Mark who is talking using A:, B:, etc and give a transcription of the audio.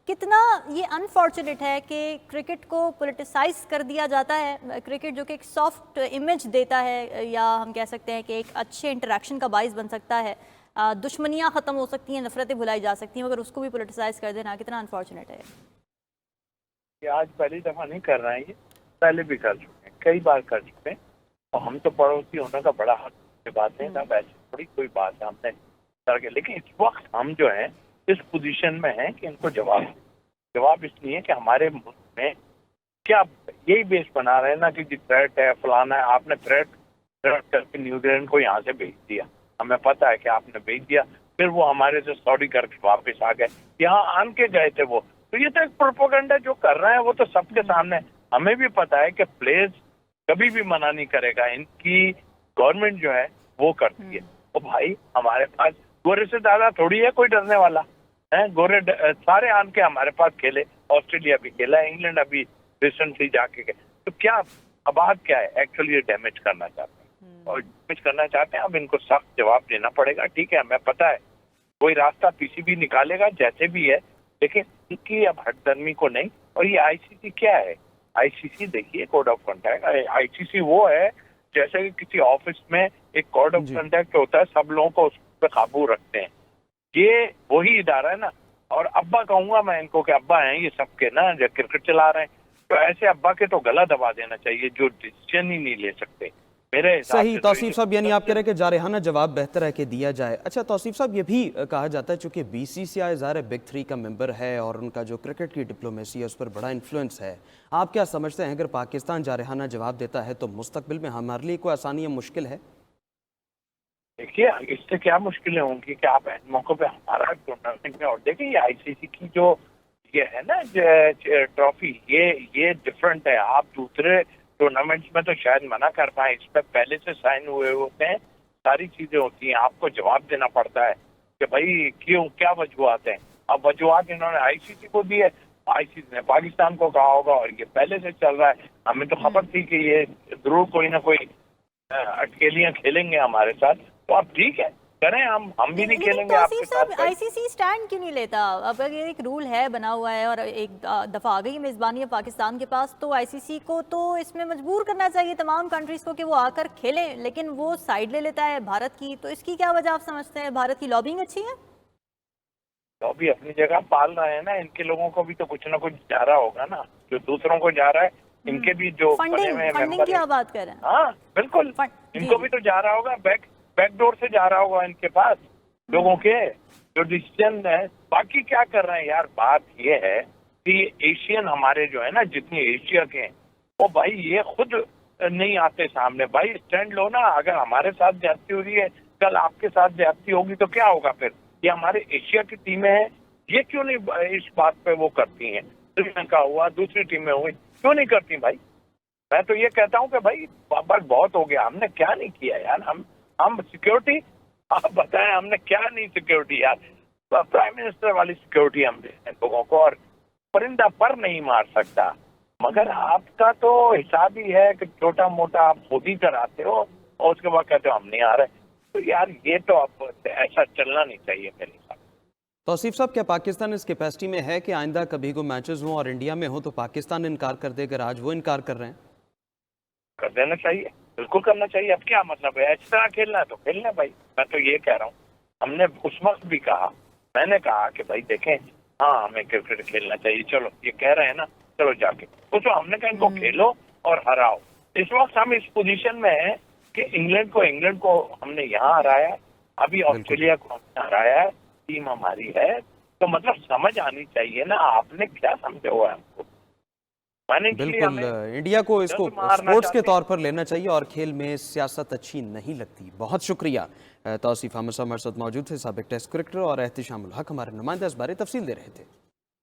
A: कितना ये अनफॉर्चुनेट है कि क्रिकेट को पॉलिटिसाइज कर दिया जाता है। क्रिकेट जो कि एक सॉफ्ट इमेज देता है, या हम कह सकते हैं कि एक अच्छे इंटरेक्शन का बाइस बन सकता है, दुश्मनियां ख़त्म हो सकती हैं, नफरतें भुलाई जा सकती हैं, मगर उसको भी पॉलिटिसाइज कर देना कितना अनफॉर्चुनेट है।
B: ये आज पहली दफा नहीं कर रहे हैं, ये पहले भी कर चुके हैं, कई बार कर चुके हैं। और हम तो पड़ोसी होने का बड़ा हक की बात है ना, वैसे थोड़ी कोई बात है हमने करके। लेकिन इस वक्त हम जो है इस पोजीशन में हैं कि इनको जवाब इसलिए कि हमारे मुल्क में क्या यही बेस बना रहे हैं ना कि जी थ्रेट है, फलाना है। आपने थ्रेट करके न्यूजीलैंड को यहाँ से भेज दिया, हमें पता है कि आपने भेज दिया, फिर वो हमारे से सॉरी करके वापस आ गए, यहाँ आन के गए थे वो। तो ये तो एक प्रोपेगेंडा जो कर रहे हैं वो तो सबके सामने। हमें भी पता है कि प्लेयर्स कभी भी मना नहीं करेगा, इनकी गवर्नमेंट जो है वो करती है। तो भाई हमारे पास गोरे से ज्यादा थोड़ी है कोई डरने वाला है। गोरे सारे आन के हमारे पास खेले, ऑस्ट्रेलिया भी खेला, इंग्लैंड अभी रिसेंटली जाके गए। तो क्या अब बात क्या है, एक्चुअली ये डैमेज करना चाहते हैं और डैमेज करना चाहते हैं। अब इनको सख्त जवाब देना पड़ेगा। ठीक है, हमें पता है कोई रास्ता पीसीबी निकालेगा जैसे भी है, लेकिन इनकी अब हटदर्मी को नहीं। और ये आईसीसी क्या है, आईसीसी देखिए कोड ऑफ कंडक्ट। आईसीसी वो है जैसे कि किसी ऑफिस में एक कोड ऑफ कंडक्ट होता है, सब लोगों को उस पर काबू रखते हैं। ये वही इदारा है ना। और अब्बा कहूंगा मैं इनको कि अब्बा हैं ये सबके ना, जो क्रिकेट चला रहे हैं, तो ऐसे अब्बा के तो गला दबा देना चाहिए जो डिसीजन ही नहीं ले सकते मेरे हिसाब
C: सही
B: से।
C: तौसीफ साहब, यानी आप कह रहे हैं कि जारहाना जवाब बेहतर है कि दिया जाए। अच्छा तौसीफ साहब, ये भी कहा जाता है चूंकि बीसीसीआई ज़ाहिर बिग 3 का मेंबर है और उनका जो क्रिकेट की डिप्लोमेसी है उस पर बड़ा इन्फ्लुएंस है, आप क्या समझते हैं अगर पाकिस्तान जारहाना जवाब देता है तो मुस्तकबिल में हमारे लिए कोई आसानी या मुश्किल है?
B: देखिए इससे क्या मुश्किलें होंगी कि आप ऐसे मौकों पे हमारा टूर्नामेंट में, और देखिए ये आईसीसी की जो ये है ना ट्रॉफी, ये डिफरेंट है। आप दूसरे टूर्नामेंट्स में तो शायद मना कर पाए, इस पर पहले से साइन हुए होते हैं, सारी चीजें होती हैं, आपको जवाब देना पड़ता है कि भाई क्यों, क्या वजूहत हैं। अब वजूहत इन्होंने आईसीसी को दी है, आईसीसी ने पाकिस्तान को कहा होगा, और ये पहले से चल रहा है। हमें तो खबर थी कि ये जरूर कोई ना कोई अटकेलियां खेलेंगे हमारे साथ। तो अब ठीक है, करें, हम भी नहीं खेलेंगे आपके साथ।
A: आईसीसी स्टैंड क्यों नहीं लेता? अब अगर एक रूल है बना हुआ है और एक दफा आ गई मेजबानी है पाकिस्तान के पास, तो आईसीसी को तो इसमें मजबूर करना चाहिए तमाम कंट्रीज को कि वो आकर खेलें, लेकिन वो साइड ले लेता है भारत की। तो इसकी क्या वजह आप समझते हैं? भारत की लॉबिंग अच्छी है?
B: लॉबी अपनी जगह पाल रहे हैं ना, इनके लोगों को भी तो कुछ ना कुछ जा रहा होगा ना, जो दूसरों को जा रहा है। इनके भी जो
A: फंडिंग की आप बात कर रहे हैं?
B: हाँ बिल्कुल, इनको भी तो जा रहा होगा, बैकडोर से जा रहा होगा इनके पास लोगों के जो डिसीजन है। बाकी क्या कर रहे हैं यार, बात ये है कि एशियन हमारे जो है ना, जितने एशिया के हैं, वो भाई ये खुद नहीं आते सामने। भाई स्टैंड लो ना, अगर हमारे साथ ज्यादती हो रही है, कल आपके साथ ज्यादती होगी तो क्या होगा फिर? ये हमारे एशिया की टीमें हैं, ये क्यों नहीं इस बात पे वो करती हैं? श्रीलंका हुआ, दूसरी टीमें हुई, क्यों नहीं करती भाई? मैं तो ये कहता हूँ कि भाई बस बहुत हो गया, हमने क्या नहीं किया यार। हम सिक्योरिटी, आप बताएं हमने क्या नहीं सिक्योरिटी यार। प्राइम मिनिस्टर वाली सिक्योरिटी हम देते हैं लोगों को, और परिंदा पर नहीं मार सकता। मगर आपका तो हिसाब ही है कि छोटा मोटा आप खुद ही कराते हो और उसके बाद कहते हो हम नहीं आ रहे। तो यार ये तो आप ऐसा चलना नहीं चाहिए मेरे हिसाब से।
C: तौसीफ साहब, क्या पाकिस्तान इस कैपेसिटी में है कि आइंदा कभी को मैचेस हों और इंडिया में हो तो पाकिस्तान इनकार कर दे, अगर आज वो इनकार कर रहे हैं?
B: कर देना चाहिए, बिल्कुल करना चाहिए। अब क्या मतलब है, इस तरह खेलना है तो खेलना भाई। मैं तो ये कह रहा हूँ, हमने उस वक्त भी कहा, मैंने कहा कि भाई देखें, हाँ हमें क्रिकेट खेलना चाहिए, चलो ये कह रहे हैं ना, चलो जाके तो हमने कहा इनको खेलो और हराओ। इस वक्त हम इस पोजीशन में हैं कि इंग्लैंड को हमने यहाँ हराया है, अभी ऑस्ट्रेलिया को हमने हराया है, टीम हमारी है। तो मतलब समझ आनी चाहिए ना, आपने क्या समझा हुआ है हमको?
C: बिल्कुल, इंडिया को इसको स्पोर्ट्स के तौर पर लेना चाहिए और खेल में सियासत अच्छी नहीं लगती। बहुत शुक्रिया। तौसीफ अहमद साहब हमारे साथ मौजूद थे, साबिक टेस्ट क्रिकेटर, और एहतिशामुल हक हमारे नुमाइंदा इस बारे तफसील दे रहे थे।